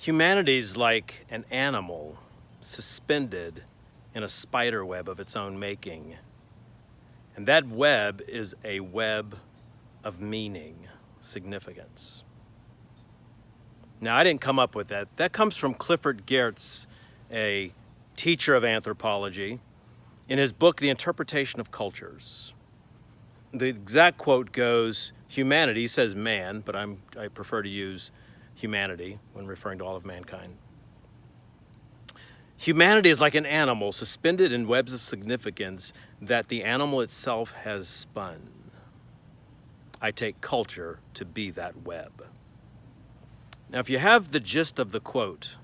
Humanity's like an animal suspended in a spider web of its own making. And that web is a web of meaning, significance. Now, I didn't come up with that. That comes from Clifford Geertz, a teacher of anthropology, in his book, The Interpretation of Cultures. The exact quote goes, humanity, he says man, but I prefer to use humanity when referring to all of mankind. Humanity is like an animal suspended in webs of significance that the animal itself has spun. I take culture to be that web. Now, if you have the gist of the quote,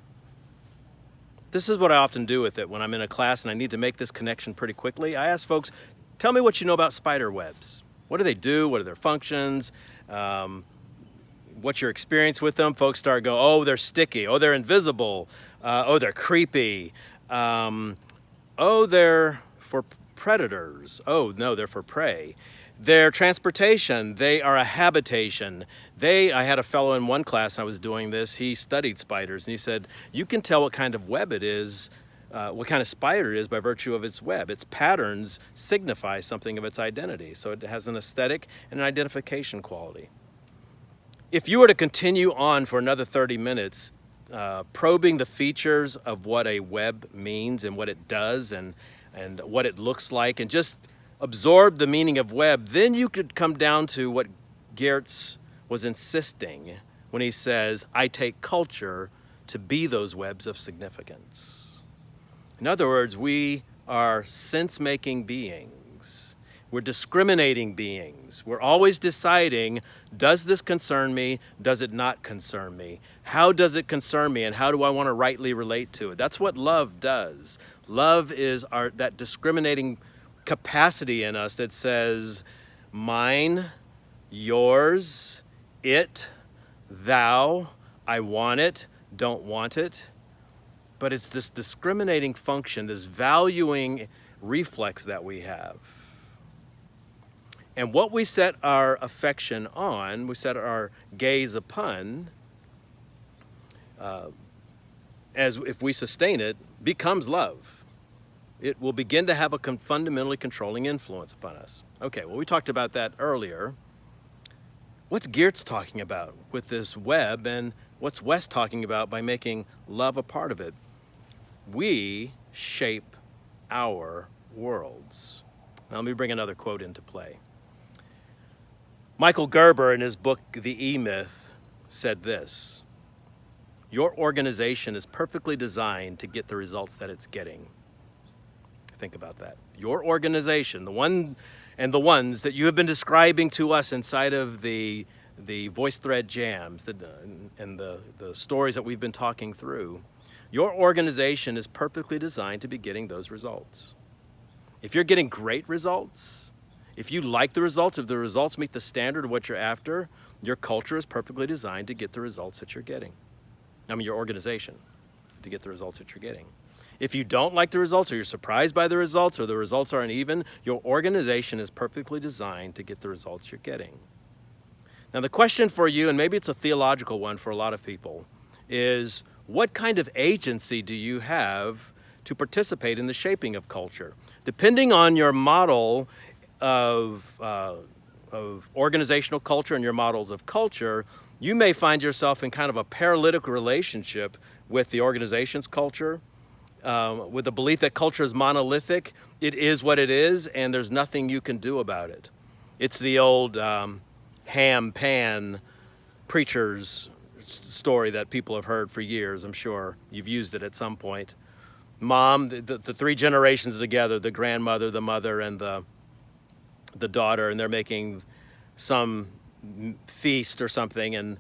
this is what I often do with it when I'm in a class and I need to make this connection pretty quickly. I ask folks, tell me what you know about spider webs. What do they do? What are their functions? What's your experience with them? Folks start going, oh, they're sticky. Oh, they're invisible. Oh, they're creepy. Oh, they're for predators. Oh, no, they're for prey. They're transportation. They are a habitation. I had a fellow in one class, I was doing this, he studied spiders, and he said, you can tell what kind of web it is, what kind of spider it is by virtue of its web. Its patterns signify something of its identity. So it has an aesthetic and an identification quality. If you were to continue on for another 30 minutes, probing the features of what a web means and what it does and what it looks like, and just absorb the meaning of web, then you could come down to what Geertz was insisting when he says, I take culture to be those webs of significance. In other words, we are sense-making beings. We're discriminating beings. We're always deciding, does this concern me? Does it not concern me? How does it concern me? And how do I want to rightly relate to it? That's what love does. Love is that discriminating capacity in us that says, mine, yours, it, thou, I want it, don't want it. But it's this discriminating function, this valuing reflex that we have. And what we set our affection on, we set our gaze upon, as if we sustain it, becomes love. It will begin to have a fundamentally controlling influence upon us. Okay, well, we talked about that earlier. What's Geertz talking about with this web, and what's Wes talking about by making love a part of it? We shape our worlds. Now, let me bring another quote into play. Michael Gerber, in his book, The E-Myth, said this: your organization is perfectly designed to get the results that it's getting. Think about that. Your organization, the one and the ones that you have been describing to us inside of the VoiceThread jams and the stories that we've been talking through, your organization is perfectly designed to be getting those results. If you're getting great results, if you like the results, if the results meet the standard of what you're after, your culture is perfectly designed to get the results that you're getting. I mean, your organization, to get the results that you're getting. If you don't like the results, or you're surprised by the results, or the results aren't even, your organization is perfectly designed to get the results you're getting. Now, the question for you, and maybe it's a theological one for a lot of people, is what kind of agency do you have to participate in the shaping of culture? Depending on your model of organizational culture and your models of culture, you may find yourself in kind of a paralytic relationship with the organization's culture, with the belief that culture is monolithic. It is what it is, and there's nothing you can do about it. It's the old ham-pan preacher's story that people have heard for years. I'm sure you've used it at some point. Mom, the three generations together, the grandmother, the mother, and the daughter, and they're making some feast or something, and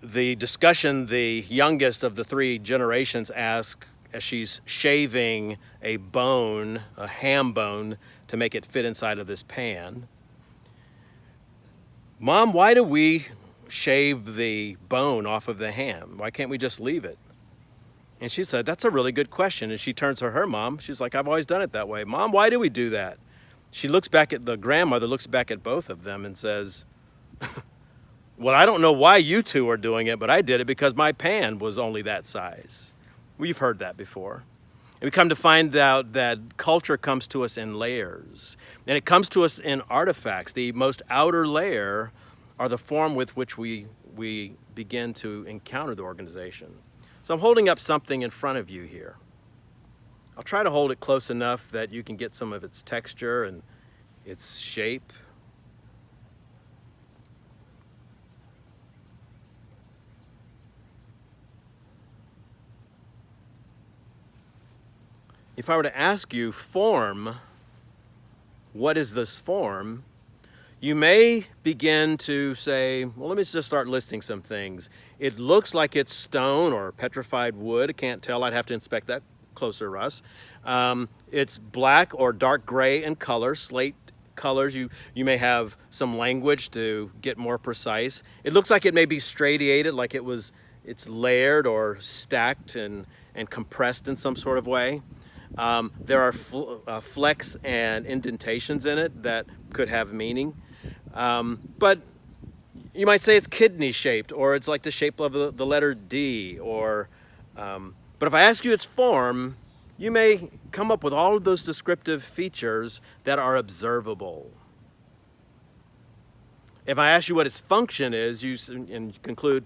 the discussion the youngest of the three generations asks, as she's shaving a bone, a ham bone, to make it fit inside of this pan, Mom, why do we shave the bone off of the ham? Why can't we just leave it? And she said, that's a really good question. And she turns to her mom. She's like, I've always done it that way. Mom, why do we do that? She looks back at the grandmother, looks back at both of them and says, Well, I don't know why you two are doing it, but I did it because my pan was only that size. We've heard that before. And we come to find out that culture comes to us in layers. And it comes to us in artifacts. The most outer layer are the form with which we begin to encounter the organization. So I'm holding up something in front of you here. I'll try to hold it close enough that you can get some of its texture and its shape. If I were to ask you, form, what is this form? You may begin to say, well, let me just start listing some things. It looks like it's stone or petrified wood. I can't tell. I'd have to inspect that closer, Russ. It's black or dark gray in color, slate colors. You may have some language to get more precise. It looks like it may be stratiated, like it's layered or stacked and compressed in some sort of way. There are flecks and indentations in it that could have meaning. But you might say it's kidney shaped, or it's like the shape of the letter D, but if I ask you its form, you may come up with all of those descriptive features that are observable. If I ask you what its function is, you conclude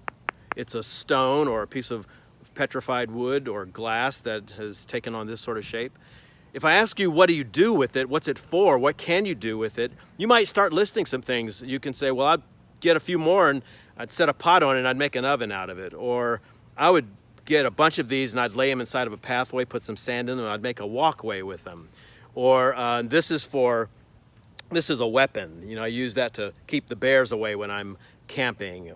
it's a stone or a piece of petrified wood or glass that has taken on this sort of shape. If I ask you, what do you do with it? What's it for? What can you do with it? You might start listing some things. You can say, well, I'd get a few more and I'd set a pot on it and I'd make an oven out of it. Or I would get a bunch of these and I'd lay them inside of a pathway, put some sand in them, and I'd make a walkway with them. Or this is a weapon. I use that to keep the bears away when I'm camping.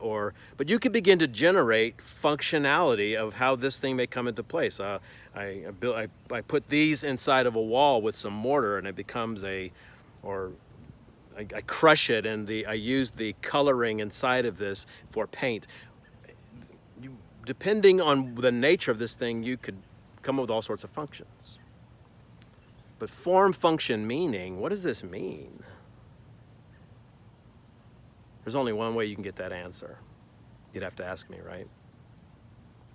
But you could begin to generate functionality of how this thing may come into place. I put these inside of a wall with some mortar, and it becomes I crush it, and I use the coloring inside of this for paint. Depending on the nature of this thing, you could come up with all sorts of functions. But form, function, meaning, what does this mean? There's only one way you can get that answer. You'd have to ask me, right?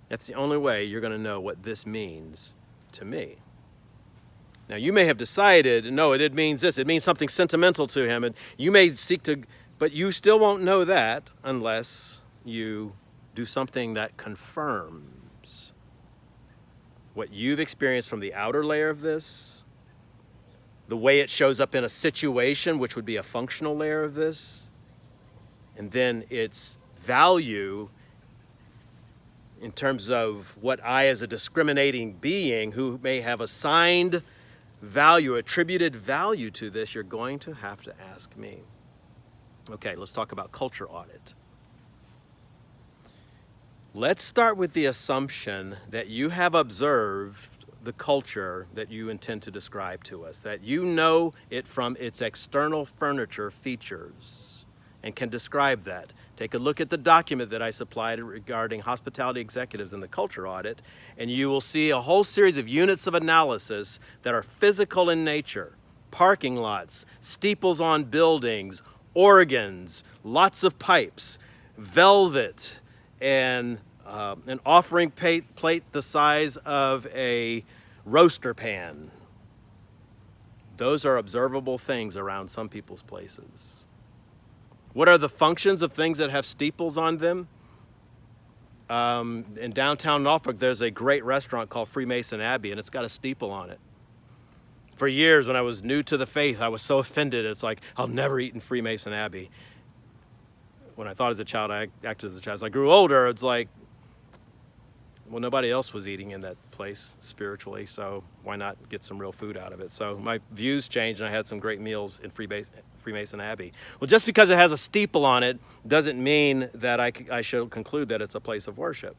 That's the only way you're going to know what this means to me. Now, you may have decided, no, it means this. It means something sentimental to him. And you may seek to, but you still won't know that unless you do something that confirms what you've experienced from the outer layer of this, the way it shows up in a situation, which would be a functional layer of this, and then its value in terms of what I, as a discriminating being who may have assigned value, attributed value to this, you're going to have to ask me. Okay, let's talk about culture audit. Let's start with the assumption that you have observed the culture that you intend to describe to us, that you know it from its external furniture features and can describe that. Take a look at the document that I supplied regarding hospitality executives in the culture audit, and you will see a whole series of units of analysis that are physical in nature. Parking lots, steeples on buildings, organs, lots of pipes, velvet, and an offering plate the size of a roaster pan. Those are observable things around some people's places. What are the functions of things that have steeples on them? In downtown Norfolk, there's a great restaurant called Freemason Abbey, and it's got a steeple on it. For years, when I was new to the faith, I was so offended. It's like, I'll never eat in Freemason Abbey. When I thought as a child, I acted as a child. As I grew older, it's like, well, nobody else was eating in that place spiritually, so why not get some real food out of it? So my views changed, and I had some great meals in Freemason Abbey. Well, just because it has a steeple on it doesn't mean that I should conclude that it's a place of worship.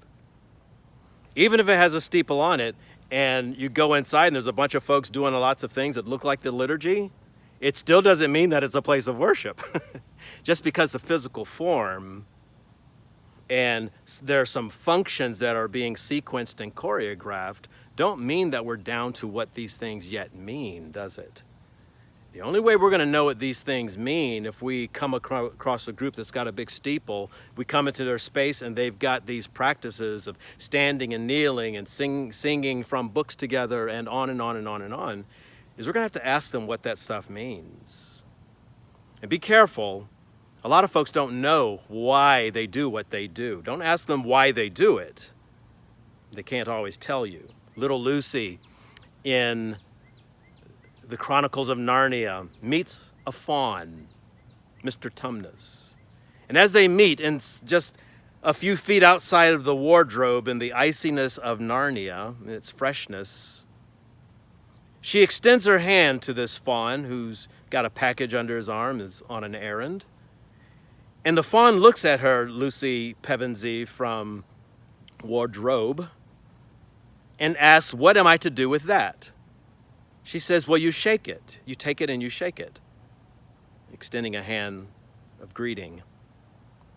Even if it has a steeple on it, and you go inside and there's a bunch of folks doing lots of things that look like the liturgy, it still doesn't mean that it's a place of worship. Just because the physical form and there are some functions that are being sequenced and choreographed don't mean that we're down to what these things yet mean, does it? The only way we're going to know what these things mean if we come across a group that's got a big steeple, we come into their space and they've got these practices of standing and kneeling and singing from books together and on and on and on and on, is we're going to have to ask them what that stuff means. And be careful. A lot of folks don't know why they do what they do. Don't ask them why they do it. They can't always tell you. Little Lucy in the Chronicles of Narnia meets a fawn, Mr. Tumnus. And as they meet, and just a few feet outside of the wardrobe in the iciness of Narnia, its freshness, she extends her hand to this fawn who's got a package under his arm, is on an errand. And the fawn looks at her, Lucy Pevensey from wardrobe, and asks, "What am I to do with that?" She says, "Well, you shake it. You take it and you shake it," extending a hand of greeting.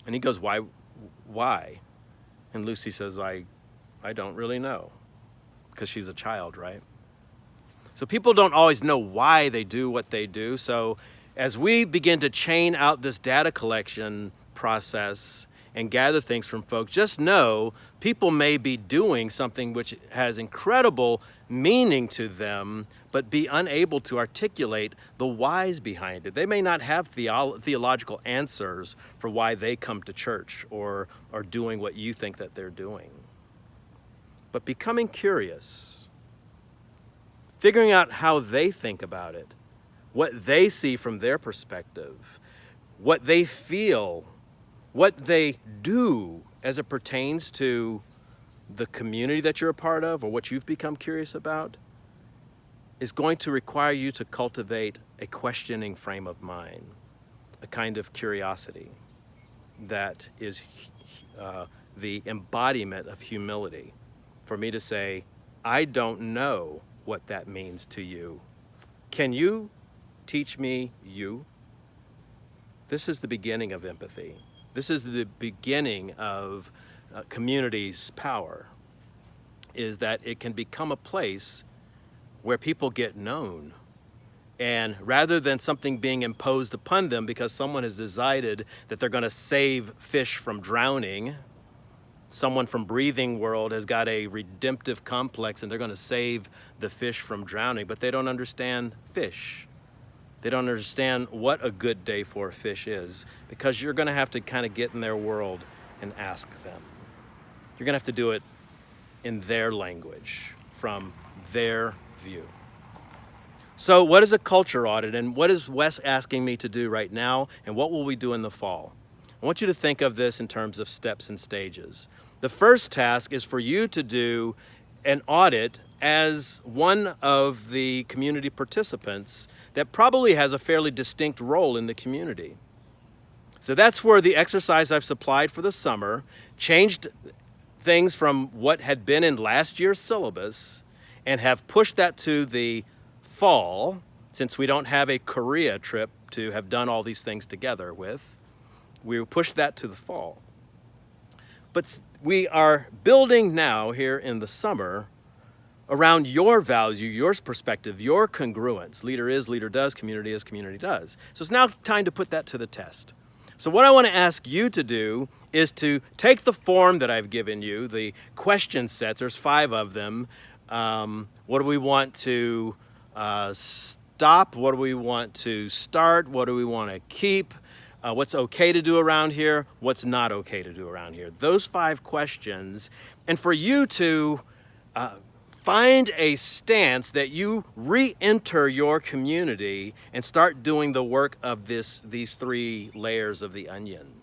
And he goes, Why? And Lucy says, I don't really know," because she's a child, right? So people don't always know why they do what they do. So as we begin to chain out this data collection process and gather things from folks, just know people may be doing something which has incredible meaning to them, but be unable to articulate the whys behind it. They may not have theological answers for why they come to church or are doing what you think that they're doing. But becoming curious, figuring out how they think about it, what they see from their perspective, what they feel, what they do as it pertains to the community that you're a part of or what you've become curious about, is going to require you to cultivate a questioning frame of mind, a kind of curiosity that is the embodiment of humility. For me to say, "I don't know what that means to you. Can you teach me you?" This is the beginning of empathy. This is the beginning of community's power, is that it can become a place where people get known. And rather than something being imposed upon them because someone has decided that they're going to save fish from drowning, someone from Breathing World has got a redemptive complex and they're going to save the fish from drowning, but they don't understand fish. They don't understand what a good day for a fish is, because you're going to have to kind of get in their world and ask them. You're going to have to do it in their language, from their view. So what is a culture audit, and what is Wes asking me to do right now, and what will we do in the fall? I want you to think of this in terms of steps and stages. The first task is for you to do an audit as one of the community participants that probably has a fairly distinct role in the community. So that's where the exercise I've supplied for the summer changed things from what had been in last year's syllabus and have pushed that to the fall, since we don't have a Korea trip to have done all these things together with. We pushed that to the fall. But we are building now here in the summer around your value, your perspective, your congruence. Leader is, leader does, community is, community does. So it's now time to put that to the test. So what I want to ask you to do is to take the form that I've given you, the question sets, there's 5 of them. What do we want to stop? What do we want to start? What do we want to keep? What's okay to do around here? What's not okay to do around here? Those 5 questions. And for you to find a stance that you re-enter your community and start doing the work of these 3 layers of the onion,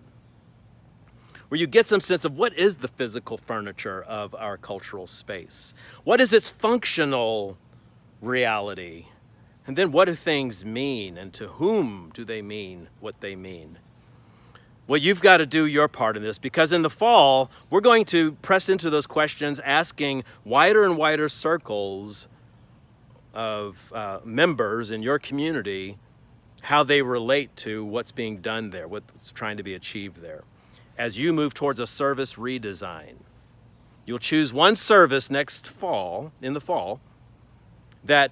where you get some sense of what is the physical furniture of our cultural space, what is its functional reality, and then what do things mean, and to whom do they mean what they mean. Well, you've got to do your part in this, because in the fall, we're going to press into those questions, asking wider and wider circles of members in your community how they relate to what's being done there, what's trying to be achieved there. As you move towards a service redesign, you'll choose one service next fall, in the fall, that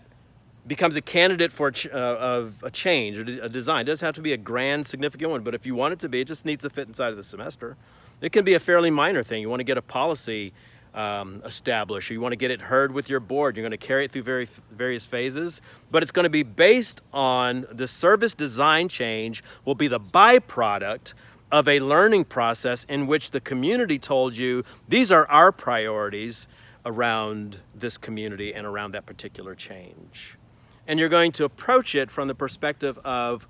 becomes a candidate for of a change or a design. It doesn't have to be a grand, significant one, but if you want it to be, it just needs to fit inside of the semester. It can be a fairly minor thing. You want to get a policy established, or you want to get it heard with your board. You're going to carry it through various phases, but it's going to be based on the service design change will be the byproduct of a learning process in which the community told you, these are our priorities around this community and around that particular change. And you're going to approach it from the perspective of,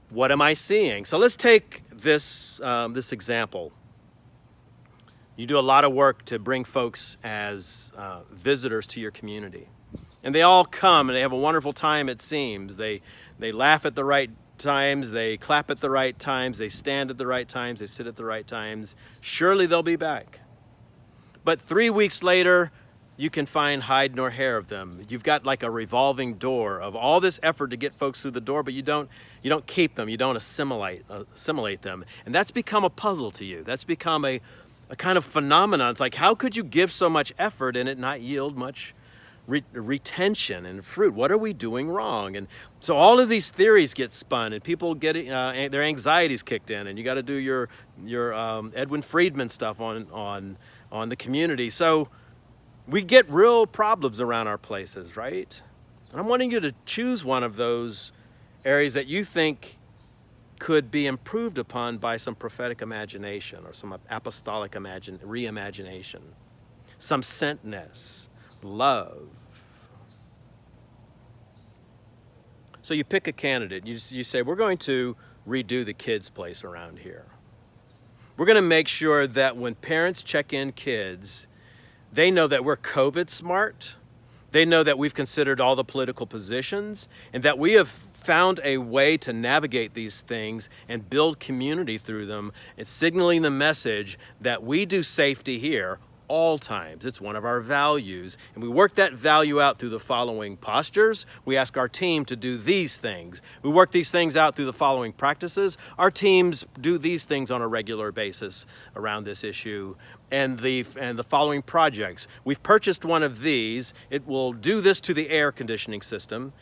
what am I seeing? So let's take this, this example. You do a lot of work to bring folks as visitors to your community. And they all come and they have a wonderful time, it seems. They laugh at the right times, they clap at the right times, they stand at the right times, they sit at the right times. Surely they'll be back. But 3 weeks later, you can find hide nor hair of them. You've got like a revolving door of all this effort to get folks through the door, but you don't keep them, you don't assimilate them. And that's become a puzzle to you. That's become a kind of phenomenon. It's like, how could you give so much effort and it not yield much retention and fruit? What are we doing wrong? And so all of these theories get spun, and people get their anxieties kicked in, and you got to do your Edwin Friedman stuff on the community. So we get real problems around our places, right? And I'm wanting you to choose one of those areas that you think could be improved upon by some prophetic imagination or some apostolic reimagination, some sentness, love. So you pick a candidate. You say, we're going to redo the kids' place around here. We're going to make sure that when parents check in kids, they know that we're COVID smart. They know that we've considered all the political positions and that we have found a way to navigate these things and build community through them. It's signaling the message that we do safety here all times. It's one of our values. And we work that value out through the following postures. We ask our team to do these things. We work these things out through the following practices. Our teams do these things on a regular basis around this issue. And the following projects. We've purchased one of these. It will do this to the air conditioning system.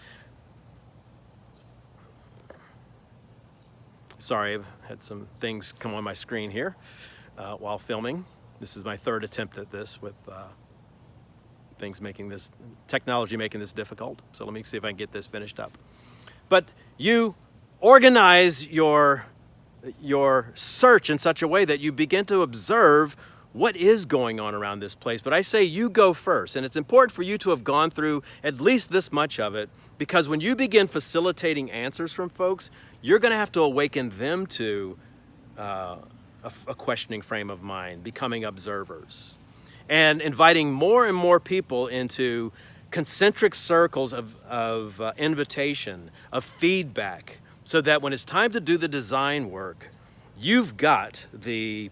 Sorry, I've had some things come on my screen here while filming. This is my third attempt at this with technology making this difficult. So let me see if I can get this finished up. But you organize your search in such a way that you begin to observe what is going on around this place. But I say you go first, and it's important for you to have gone through at least this much of it, because when you begin facilitating answers from folks, you're going to have to awaken them to a questioning frame of mind, becoming observers, and inviting more and more people into concentric circles of invitation, of feedback, so that when it's time to do the design work, you've got the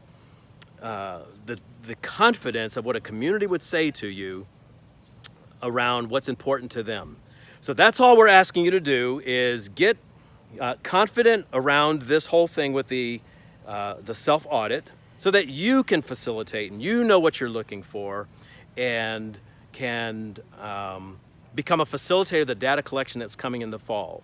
confidence of what a community would say to you around what's important to them. So that's all we're asking you to do, is get confident around this whole thing with the self-audit, so that you can facilitate and you know what you're looking for and can become a facilitator of the data collection that's coming in the fall.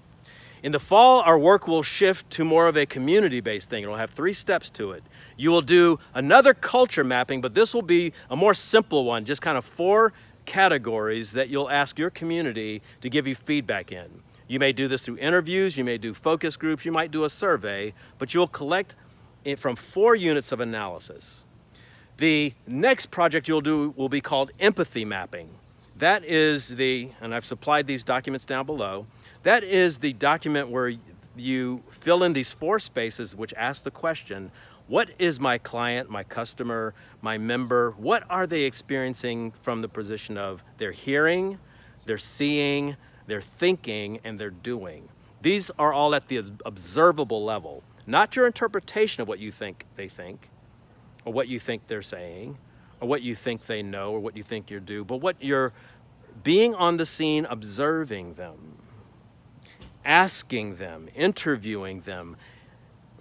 In the fall, our work will shift to more of a community-based thing. It'll have 3 steps to it. You will do another culture mapping, but this will be a more simple one, just kind of 4 categories that you'll ask your community to give you feedback in. You may do this through interviews, you may do focus groups, you might do a survey, but you'll collect it from 4 units of analysis. The next project you'll do will be called empathy mapping. That is and I've supplied these documents down below, that is the document where you fill in these 4 spaces which ask the question, what is my client, my customer, my member, what are they experiencing from the position of their hearing, their seeing, their thinking, and their doing? These are all at the observable level, not your interpretation of what you think they think, or what you think they're saying, or what you think they know, or what you think you do, but what you're being on the scene, observing them, asking them, interviewing them,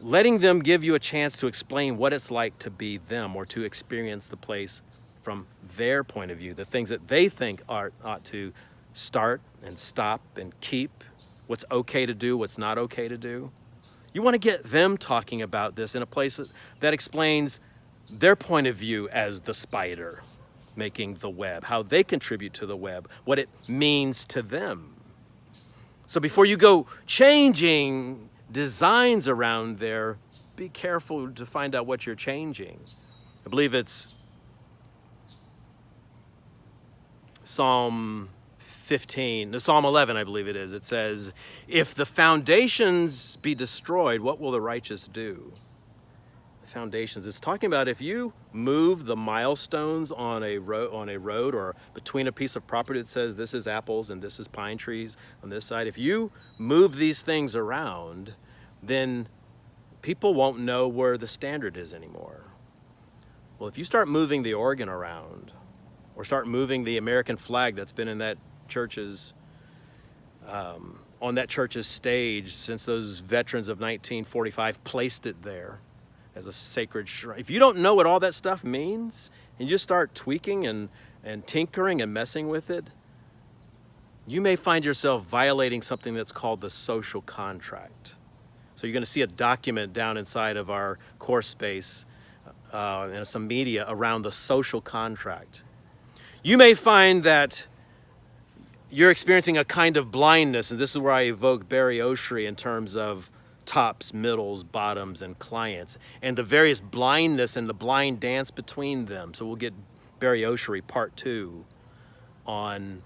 letting them give you a chance to explain what it's like to be them or to experience the place from their point of view, the things that they think ought to start and stop and keep, what's okay to do, what's not okay to do. You want to get them talking about this in a place that explains their point of view as the spider making the web, how they contribute to the web, what it means to them. So before you go changing designs around there, be careful to find out what you're changing. I believe it's Psalm 11, I believe it is. It says, if the foundations be destroyed, what will the righteous do? The foundations. It's talking about if you move the milestones on a road or between a piece of property that says this is apples and this is pine trees on this side. If you move these things around, then people won't know where the standard is anymore. Well, if you start moving the organ around or start moving the American flag that's been in that church's on that church's stage since those veterans of 1945 placed it there as a sacred shrine. If you don't know what all that stuff means and you just start tweaking and tinkering and messing with it, you may find yourself violating something that's called the social contract. So you're going to see a document down inside of our course space and some media around the social contract. You may find that you're experiencing a kind of blindness, and this is where I evoke Barry Oshry in terms of tops, middles, bottoms, and clients, and the various blindness and the blind dance between them. So we'll get Barry Oshry part 2 on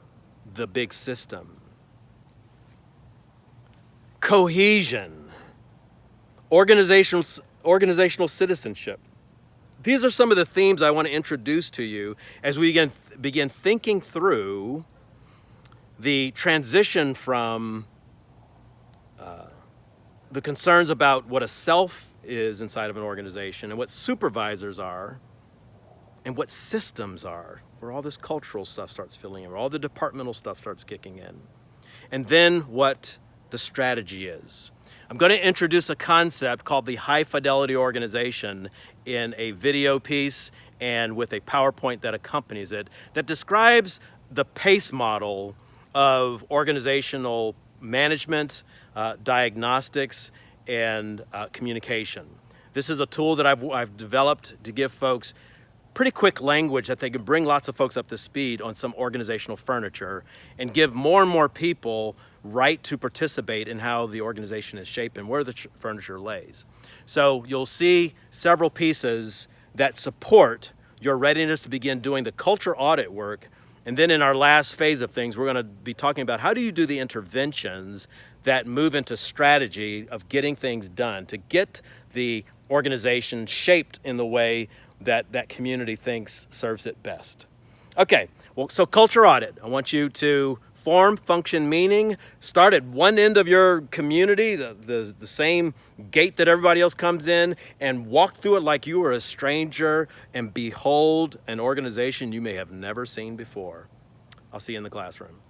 the big system. Cohesion, organizational citizenship. These are some of the themes I want to introduce to you as we begin thinking through the transition from the concerns about what a self is inside of an organization and what supervisors are and what systems are, where all this cultural stuff starts filling in, where all the departmental stuff starts kicking in, and then what the strategy is. I'm going to introduce a concept called the high fidelity organization in a video piece and with a PowerPoint that accompanies it that describes the PACE model of organizational management, diagnostics, and communication. This is a tool that I've developed to give folks pretty quick language that they can bring lots of folks up to speed on some organizational furniture and give more and more people right to participate in how the organization is shaped and where the furniture lays. So you'll see several pieces that support your readiness to begin doing the culture audit work. And then in our last phase of things, we're going to be talking about how do you do the interventions that move into strategy of getting things done to get the organization shaped in the way that that community thinks serves it best. Okay, well, so culture audit. I want you to form, function, meaning, start at one end of your community, the same gate that everybody else comes in, and walk through it like you were a stranger and behold an organization you may have never seen before. I'll see you in the classroom.